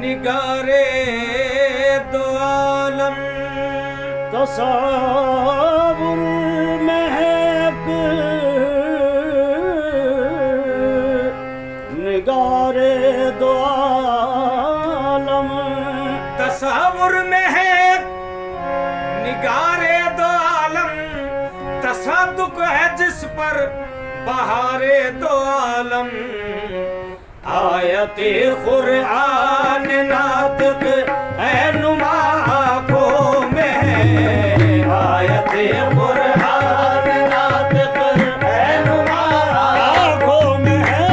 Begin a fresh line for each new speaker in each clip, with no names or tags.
निगारे दो आलम
तसव्वुर महक निगारे दो आलम
तसव्वुर में है निगारे दो आलम तसद्दुक है जिस पर बहारे दो आलम आयते कुरान नातिक है नुमा आँखों में है आयते कुरान नातिक है नुमा आँखों में है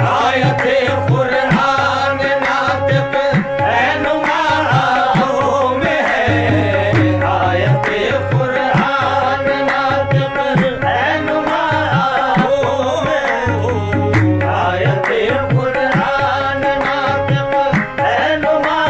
आयते कुरान नातिक है नुमा आँखों में है आयते कुरान नातिक है नुमा आँखों में आयते कुरान नातिक है नुमा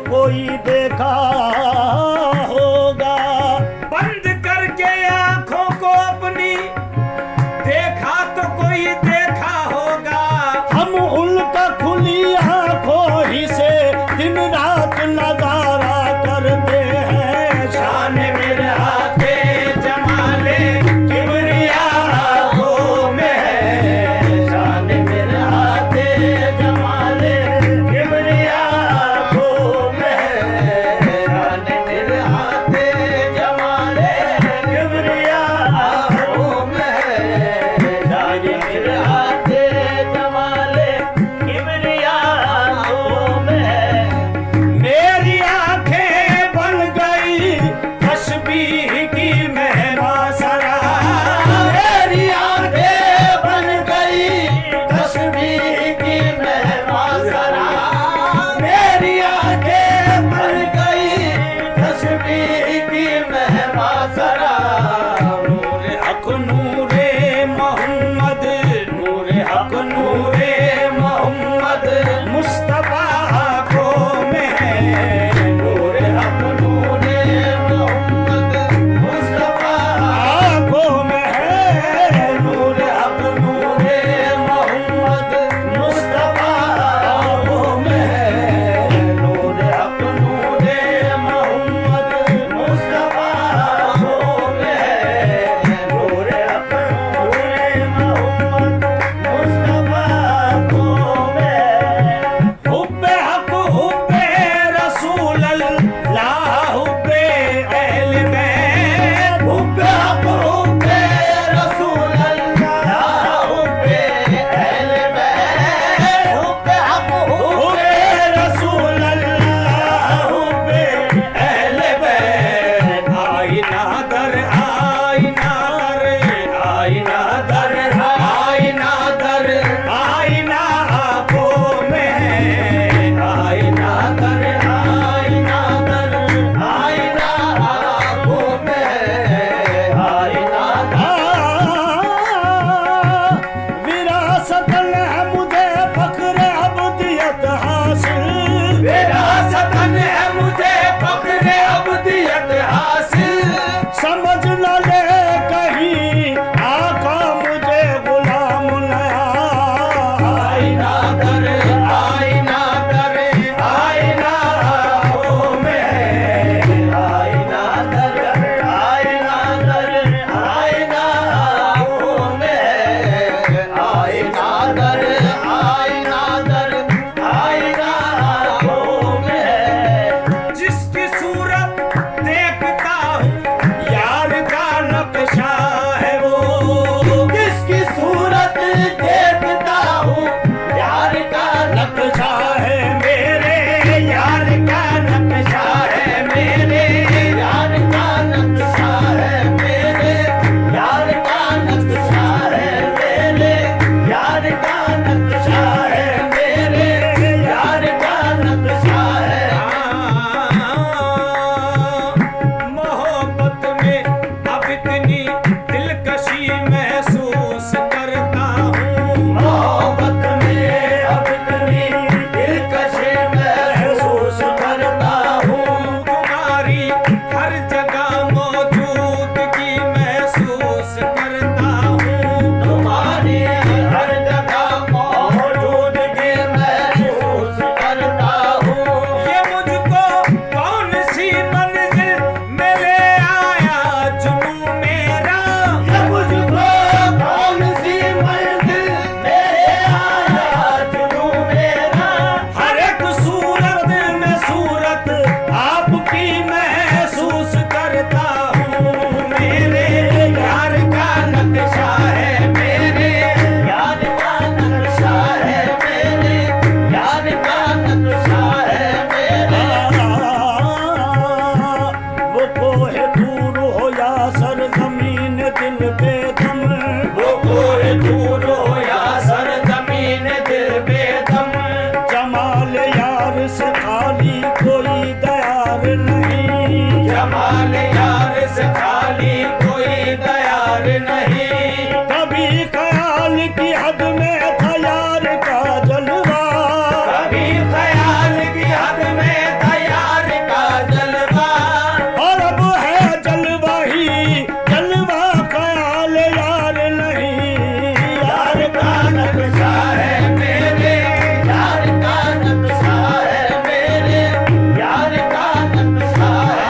कोई देखा होगा
बंद करके आंखों को अपनी देखा तो कोई देखा होगा
हम उनका खुली आंखों ही से दिन रात नजारा करते हैं
शान मेरे आके जमाले किबरिया आँखों में है शान मेरे आके जमाले किबरिया आँखों में है शान मेरे आके जमाले किबरिया आँखों में है शान मेरे आके जमाले किबरिया आँखों में है मेरी आंखें बन गई तस्बीह की मेहमा सरा मेरी आंखें बन गई तस्बीह की मेहमा सरा मेरी आंखें बन गई तस्बीह की मेहमा सरा नूरे हक नूरे मोहम्मद नूरे हक नूरे मोहम्मद मुस्तफा आँखों में है नूरे हक नूरे मोहम्मद मुस्तफा आँखों में है नूरे हक नूरे मोहम्मद मुस्तफा आँखों में है नूरे हक नूरे मोहम्मद मुस्तफा आँखों में है नूरे हक नूरे मोहम्मद मुस्तफा आँखों में हुब्बे हक हुब्बे रसूल अल्लाह हुब्बे अहल बैत हुब्बे हक हुब्बे रसूल अल्लाह हुब्बे अहल बैत हुब्बे हक हुब्बे रसूल अल्लाह हुब्बे अहल बैत आईना दर आईना दर आईना दर आईना दर आईना आँखों में है आईना दर आईना दर आईना आँखों में है आईना
विरासतन है मुझे फख्र अब्दियत हासिल
विरासतन है मुझे फख्र अब्दियत हासिल बस खाली कोई तैयार नहीं।
कभी ख्याल की हद में था यार का जलवा,
कभी ख्याल की हद में था यार का जलवा,
और अब है जलवा ही जलवा, ख्याल यार नहीं। यार का
नक्शा है मेरे, यार का नक्शा है मेरे, यार का नक्शा है।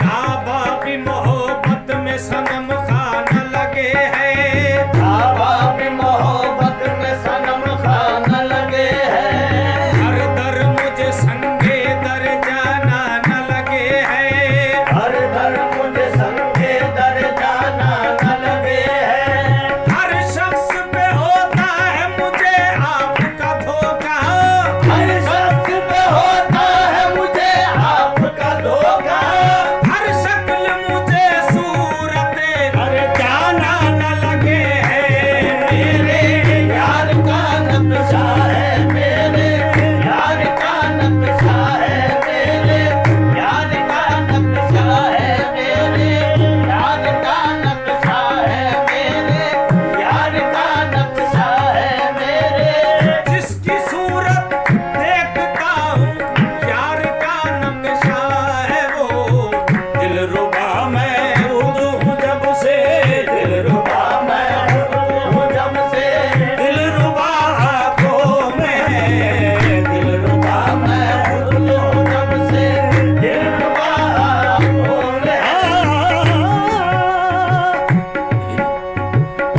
काबा भी मोहब्बत में सनम खाना लगे हैं, काबा भी मोहब्बत में सनम खाना लगे हैं। हर दर मुझे संगे दर जाना न लगे हैं, हर दर मुझे संगे दर जाना न लगे हैं। हर शख्स पे होता है मुझे आपका धोखा, हर शख्स पे होता है मुझे आपका धोखा। हर शक्ल मुझे सूरत
अरे
जाना न लगे हैं। मेरे यार का नक्शा है मेरे, यार का नक्शा है मेरे, यार का नक्शा है मेरे, यार का नक्शा है मेरे, यार का नक्शा है मेरे। जिसकी सूरत देखता हूँ यार का नक्शा है वो। दिलरुबा मैं हूँ जब से, दिलरुबा मैं हूँ जब से, दिलरुबा आँखों में, दिलरुबा मैं हूँ जब से, दिलरुबा आँखों में।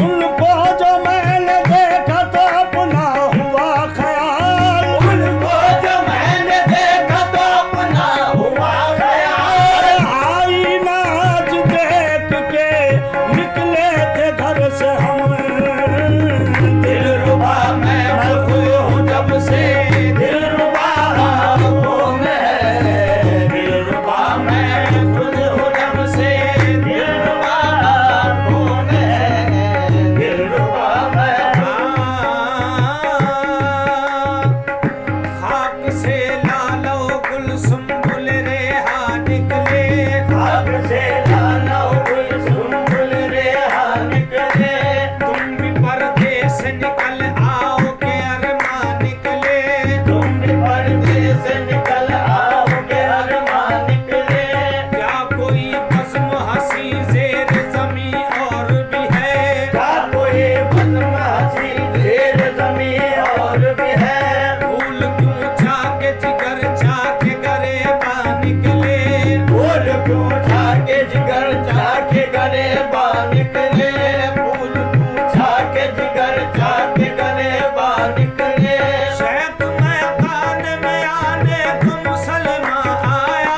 उनको जो मैंने देखा तो अपना हुआ ख्याल,
उनको जो मैंने देखा तो अपना हुआ ख्याल।
आई नाच देख के निकले थे घर से हम।
दिलरुबा मैं हूँ जब से, दिलरुबा आँखों में, दिलरुबा मैं खुद हूँ जब से, दिलरुबा आँखों में, दिलरुबा मैं। खाक से लालो गुल सुंबुल रेहा निकले, खाक से लालो गुल सुंबुल रेहा निकले। तुम भी परदेस निकल आओ के अरमान निकले, तुम भी परदेस निकल आओ के अरमान निकले। क्या कोई बज़्म हंसी ज़ेर ज़मीं और भी है, क्या कोई बज़्म हंसी ज़ेर ज़मीं और भी है। फूल क्यों जाके जिगर जाके गरेबा निकले, फूल क्यों जाके जिगर जाके गरेबा निकले, फूल क्यों जाके जिगर जाके गरेबा निकले। शेख मैं खान में आने को मुसलमान आया,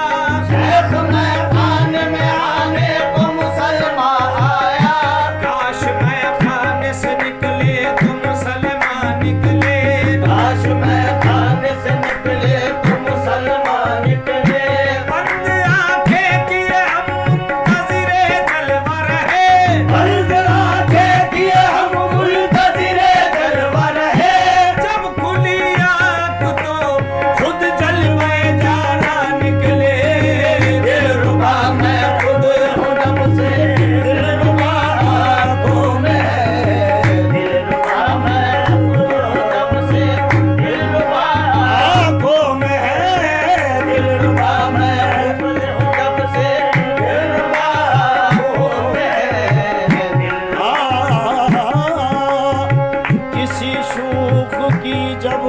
शेख मैं खान में आने को मुसलमान आया। काश मैं खाने से निकले तो मुसलमान निकले, काश मैं खाने से निकले तो मुसलमान निकले। बंद आंखें किए हम मुंतज़िरे जलवा रहे, बंद आंखें किए हम मुंतज़िरे जलवा रहे। जब खुली आँख तो खुद जलवे जाना निकले। दिलरुबा मैं खुद हूँ जब से, दिलरुबा आँखों में, दिलरुबा मैं खुद हूँ जब से, दिलरुबा
आँखों में है
दिलरुबा मैं खुद हूँ जब से, दिलरुबा आँखों में, दिलरुबा।
किसी शूख की जब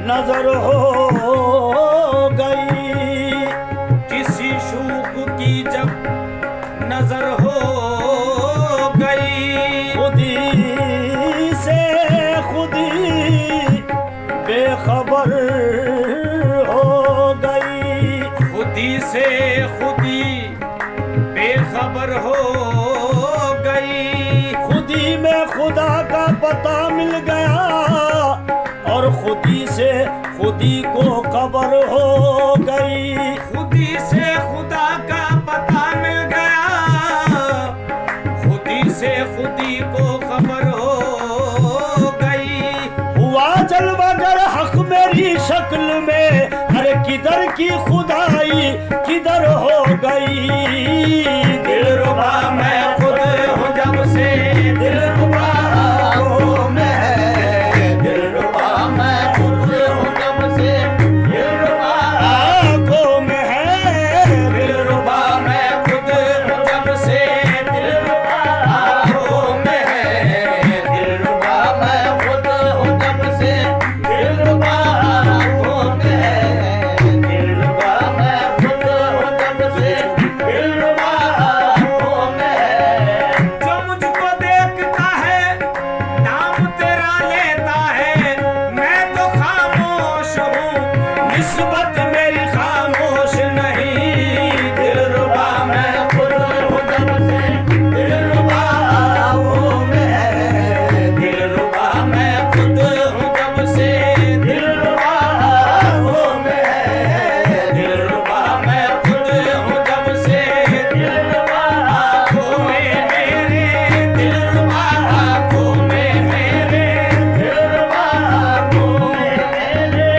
नजर हो गई,
किसी शूक की जब नजर हो गई,
खुदी से खुदी बेखबर हो गई।
खुदी से खुदी बेखबर हो गई।
खुदी में खुदा का पता मिल गया और खुदी से खुदी को खबर हो गई।
खुदी से खुदा का पता मिल गया, खुदी से खुदी को खबर हो गई।
हुआ जलवागर हक मेरी शक्ल में, अरे किधर की खुदाई गई।
दिलरुबा मैं खुद हूँ जब से, दिलरुबा आँखों में है। दिलरुबा मैं खुद हूँ जब से, दिलरुबा
आँखों में है।
दिलरुबा मैं खुद हूँ जब से, दिलरुबा आँखों में है। दिलरुबा मैं खुद हूँ जब से, दिलरुबा आँखों में है। दिलरुबा मैं खुद हूँ जब से, दिलरुबा आँखों में है। जो मुझको देखता है नाम तेरा लेता है, मैं तो खामोश हूँ निस्बत मेरी खामोश नहीं। दिलरुबा मैं खुद हूँ जब से, दिलरुबा आँखों में है। दिलरुबा मैं खुद हूँ जब से, दिलरुबा आँखों में है। दिलरुबा मैं खुद हूँ जब से, दिलरुबा आँखों में मेरे। दिलरुबा आँखों में मेरे। दिलरुबा आँखों में मेरे।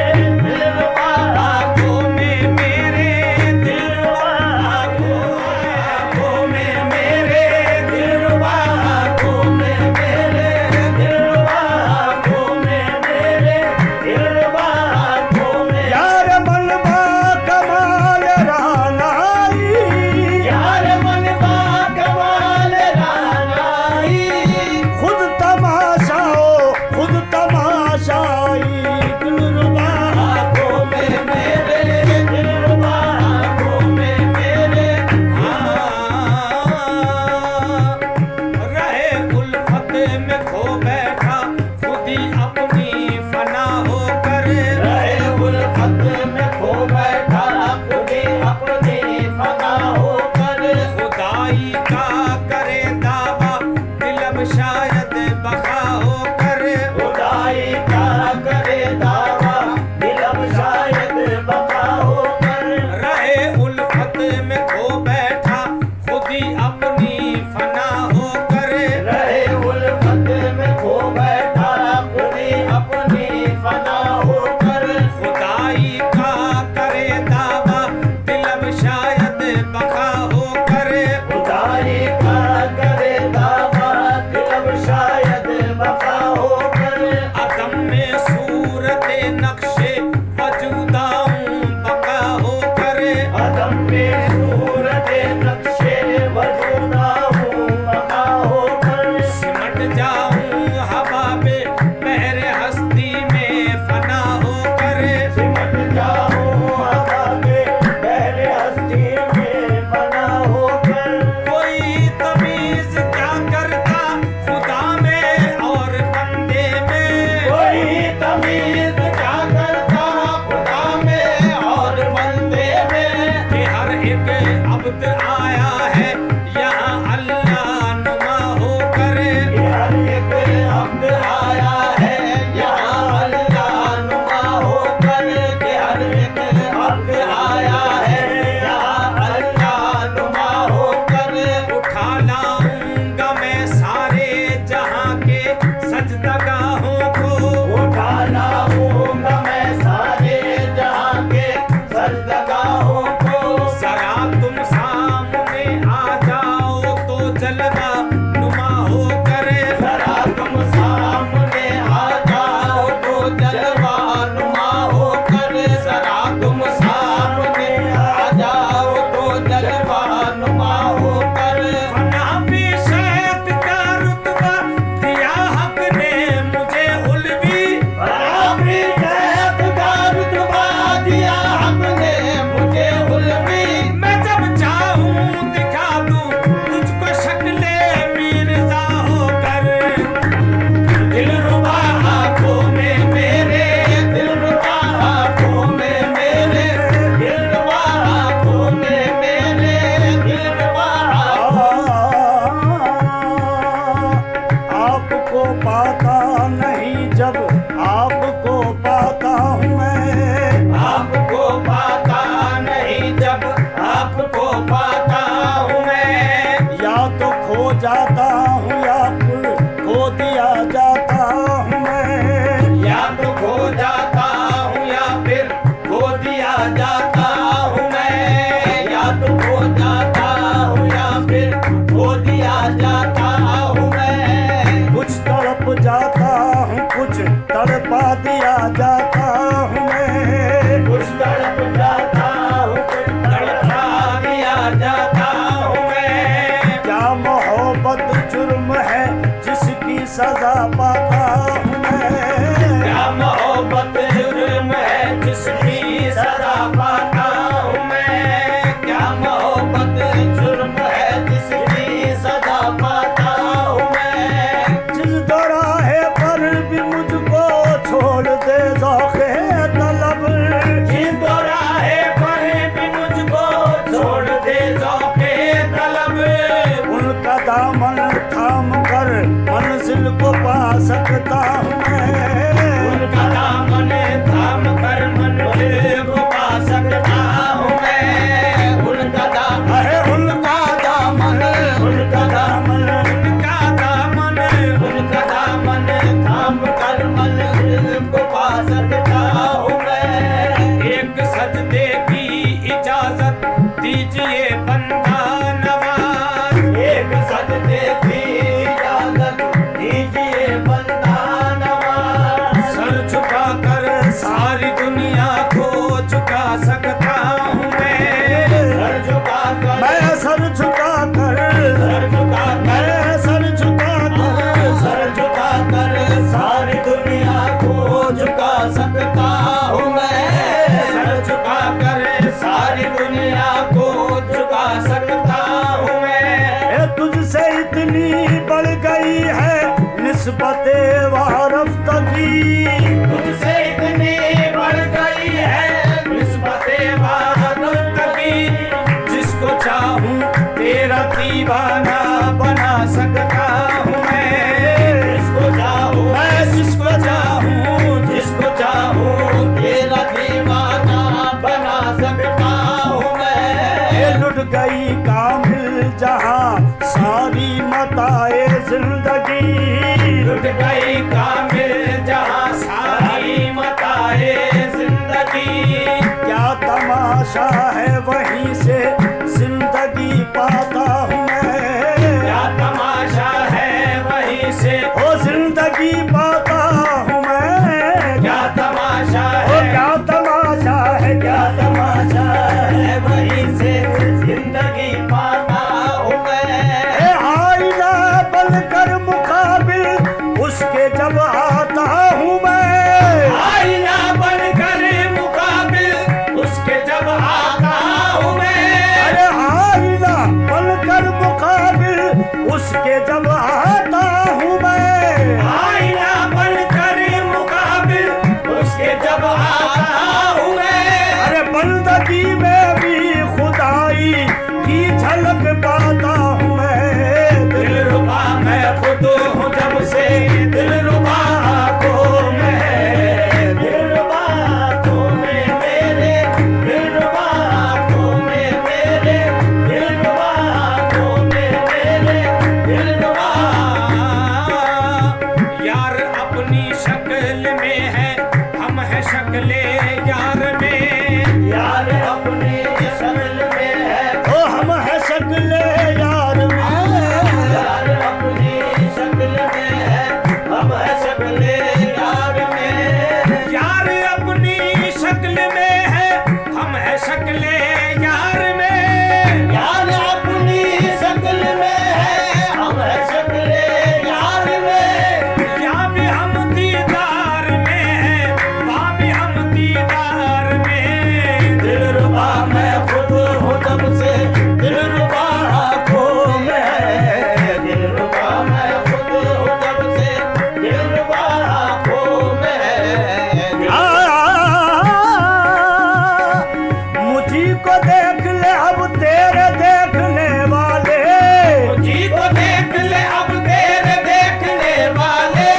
दिलरुबा आँखों में मेरे। दिलरुबा आँखों में मेरे। दिलरुबा आँखों में मेरे। दिलरुबा आँखों में मेरे। दिलरुबा आँखों में
यार मनवा कमाल रानाई,
यार मनवा कमाल रानाई।
खुद तमाशाओ खुद तमाशाई। दिलरुबा
आँखों में मेरे। दिलरुबा आँखों में मेरे। रहे उल्फत में खो बैठा खुद ही अपनी फना होकर। रहे उल्फत में खो बैठा खुद ही अपनी फना होकर। खुदाई का करे दावा दिलब शायद बखा होकर। खुदाई का करे दावा दिलब शायद बखा होकर। रहे उल्फत में खो बैठा खुद ही अपनी फना होकर। रहे उल्फत में खो बैठा खुद ही अपनी फना होकर। खुदाई का करे दावा दिलब शायद बखा होकर। खुदाई का करे दावा दिलब शायद बखा होकर। अदम में सूरत नक्शे वजूदाऊं बका होकर। अदम में सूरत नक्शे वजूदाऊं बका होकर। सिमट जाऊं हवा में बहरे हस्ती में फना होकर। सिमट जाऊं हवा में बहरे हस्ती में फना होकर। कोई तमीज क्या करता खुदा में और बंदे में। कोई तमीज क्या करता खुदा में और बंदे में। कि हर एक अब्द आया है यहाँ अल्लाह नुमा होकर। कि हर एक अब्द आया है यहाँ अल्लाह नुमा होकर। कि हर एक अब्द आया है यहाँ अल्लाह नुमा होकर। उठा लाऊंगा मैं सारे जहां के सजदगाहों को। उठा लाऊंगा मैं सारे जहां के सजदगाहों को। जरा तुम सामने आ जाओ तो जलवा नुमा होकर। जरा तुम सामने आ जाओ तो जलवा नुमा होकर। जरा तुम सामने आ जाओ तो जलवा नुमा होकर। फना भी शैत का रुतबा दिया हक ने मुझे उलवी। फना भी शैत का रुतबा दिया हक ने मुझे उलवी। मैं जब चाहूं दिखा दूं तुझको शक्ले मिर्जा होकर। दिलरुबा आँखों में मेरे। दिलरुबा आँखों में मेरे। दिलरुबा आँखों में मेरे। दिलरुबा
आपको पाता नहीं जब आपको पाता हूँ मैं।
आपको पाता नहीं जब आपको पाता हूँ मैं।
या तो खो जाता हूँ या फिर खो दिया जाता हूँ मैं।
या तो खो जाता हूँ या फिर खो दिया जाता हूँ मैं। या तो खो
सकता हूँ मैं।
उनका दामन थाम कर मन दिल को पा सकता हूँ मैं। उनका दामन
अरे उनका दामन,
उनका दामन, उनका दामन, उनका दामन थाम कर मन दिल को पा सकता हूँ मैं। एक सजदे की इजाजत दीजिए बंदा नवाज। एक सजदे की इजाजत दीजिए बंदा नवाज। सर झुका कर सारी दुनिया को झुका सकता हूँ मैं। सर झुका कर,
मैं सर झुका कर,
सर झुका कर,
मैं सर झुका कर,
सर झुका कर सारी दुनिया को झुका सकता हूँ मैं। सर झुका कर सारी दुनिया को झुका सकता हूँ मैं।
ये तुझसे इतनी बढ़ गई है निस्बते वारफ्तगी।
तुझसे इतनी बढ़ गई है निस्बते वारफ्तगी। जिसको चाहूं तेरा दीवाना बना सकता हूँ मैं। जिसको चाहूं, मैं जिसको चाहूं, जिसको चाहूं तेरा दीवाना बना सकता हूँ मैं।
ये लुट गई कामिल जहां सारी मताए जिंदगी।
लुट गई कामिल जहां सारी मताए जिंदगी।
क्या तमाशा है वहीं से जिंदगी पाता हूँ मैं।
क्या तमाशा है वहीं से,
ओ जिंदगी पाता हूँ मैं।
क्या तमाशा
ओ
है,
क्या तमाशा है, क्या तमाशा है।
वहीं से जिंदगी पाता हूँ मैं।
ए आईना बनकर मुकाबिल उसके जब आता हूँ मैं।
आईना बनकर मुकाबिल उसके जब आता हूँ मैं।
अरे आईना बनकर मुकाबिल उसके जब आता हूँ मैं।
आईना बनकर मुकाबिल उसके जब आता हूँ मैं।
अरे बंदगी में भी खुदाई की झलक पाता हूँ मैं।
दिलरुबा मैं खुद हूँ जब से, दिलरुबा आँखों में है। दिलरुबा आँखों में मेरे, दिलरुबा आँखों में मेरे, दिलरुबा आँखों में मेरे, दिलरुबा। यार अपनी शक्ल में है, हम है शक्ले यार में। यार अपनी शक्ल में है,
ओ हम है शक्ले यार में।
यार अपनी शक्ल में है, हम है शक्ले यार में। यार अपनी शक्ल में है, हम है शक्ले यार में। यार अपनी शक्ल में है, हम है शक्ले यार में। यहाँ भी हम दीदार में है, वहाँ भी हम दीदार में। दिलरुबा मैं खुद हूँ जब से, दिलरुबा आँखों में है। दिलरुबा मैं खुद हूँ जब से, दिलरुबा आँखों में है।
मुझी को देख ले अब तेरे देखने वाले।
मुझी को देख ले अब तेरे देखने वाले।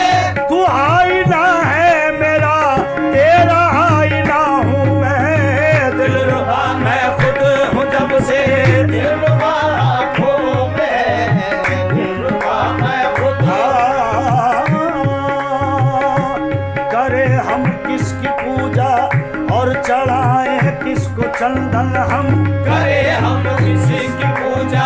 तू आईना है मेरा, तेरा आईना हूँ मैं।
दिलरुबा मैं खुद हूँ जब से, दिलरुबा आँखों में है। दिलरुबा मैं खुद
करे हम किसकी पूजा और चढ़ाए किसको चंदन हम।
करे हम किसी की पूजा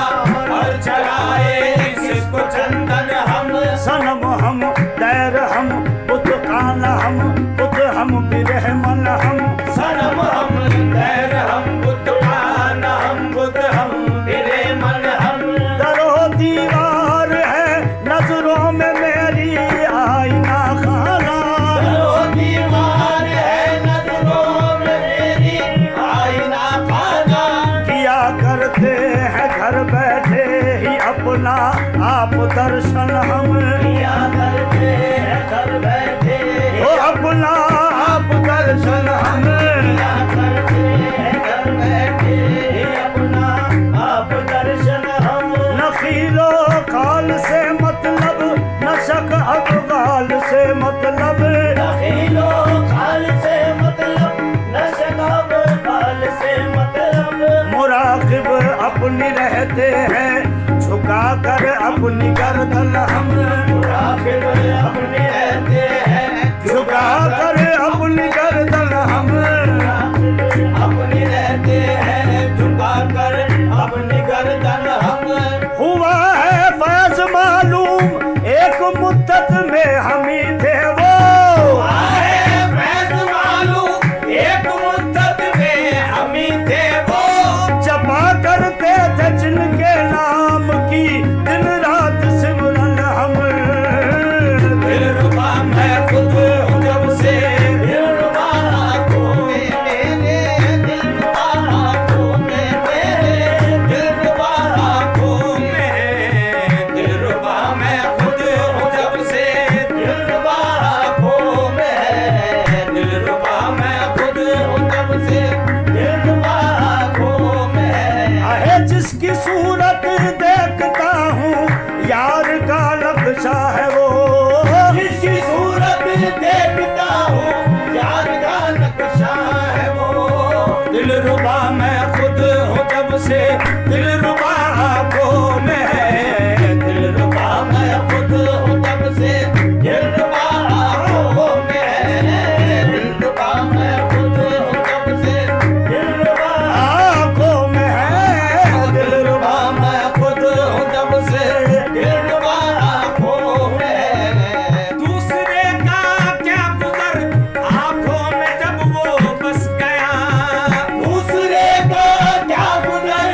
और चढ़ाए किसको चंदन हम।
सनम हम दैर हम बुत खाना हम बुत हम बिरहमन हम।
सनम हम दैर हम बुत खाना हम बुत हम बिरहमन हम।
दरो दीवार है नजरों में मेरी आईना खाना।
दरो दीवार है नजरों में मेरी आईना खाना।
किया करते हैं घर बैठे ही अपना आप दर्शन हम।
किया करते हैं घर बैठे
ओ अपना आप दर्शन हम।
किया करते हैं घर बैठे अपना आप दर्शन हम।
नखीलो खाल से मतलब नशक अफगाल अपनी रहते हैं, झुका कर अपनी गर्दन हम,
मुराकिब अपने रहते हैं,
झुका कर अपनी गर्दन हम,
अपने रहते हैं, झुका कर अपनी गर्दन हम।
हुआ है फैज मालूम एक मुद्दत में हम ही थे वो,
आए फैज मालूम एक मुद्दत में हम ही थे वो,
जपा करते थे जिनके नाम की दिन रात सिमरन हम,
दिलरुबा मैं खुद हूँ जब से, दिलरुबा आँखों में मेरे, दिलरुबा आँखों में मेरे, दिलरुबा आँखों में, दिलरुबा मैं खुद हूँ जब से, दिलरुबा आँखों में, दिलरुबा मैं खुद हूँ जब से, दिलरुबा आँखों में।
आहे जिसकी सूरत देखता हूँ यार का नक्शा है वो,
जिसकी सूरत देखता हूँ यार का नक्शा है वो, दिलरुबा मैं खुद हूँ जब से, दिलरुबा आँखों में है, दिलरुबा मैं खुद हूँ जब से, दिलरुबा आँखों में है, दिलरुबा मैं खुद हूँ जब से, दिलरुबा
आँखों में है,
दिलरुबा मैं खुद हूँ जब से, दिलरुबा आँखों में है। दूसरे का क्या गुजर आँखों में जब वो बस गया, दूसरे का क्या गुजर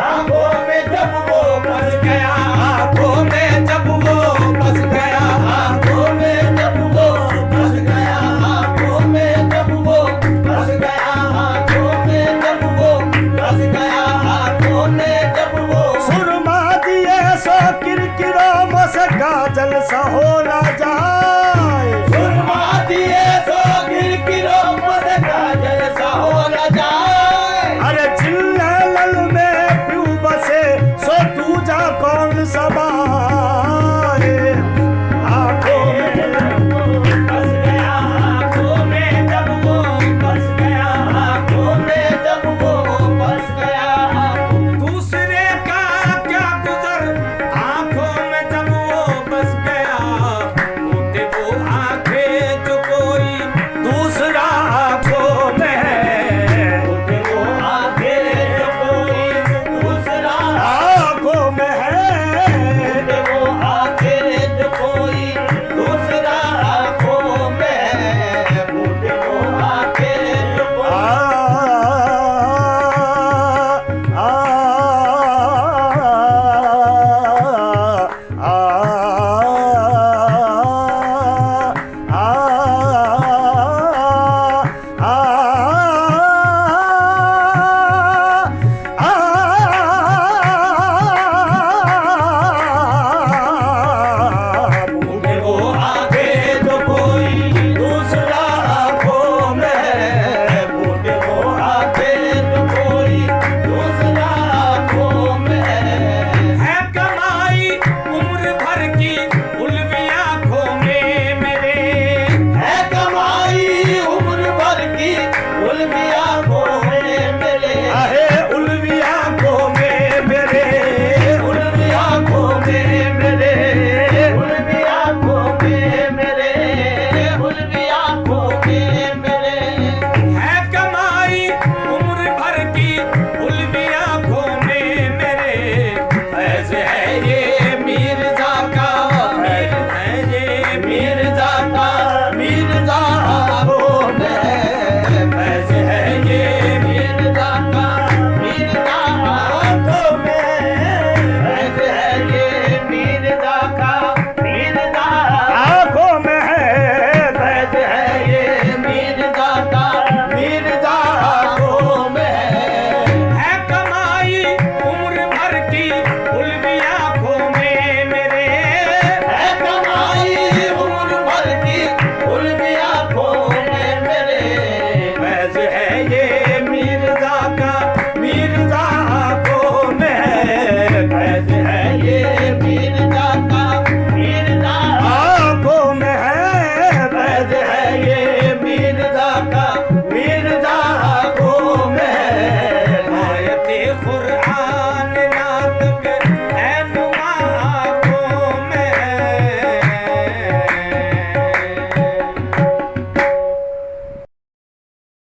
आँखों में जब वो बस गया, आँखों में जब वो बस गया, आँखों में जब वो बस गया, आँखों में जब वो बस गया, आँखों में जब वो बस गया, आँखों में जब वो
सुरमा दिए सो किरकिरो मस काजल सा हो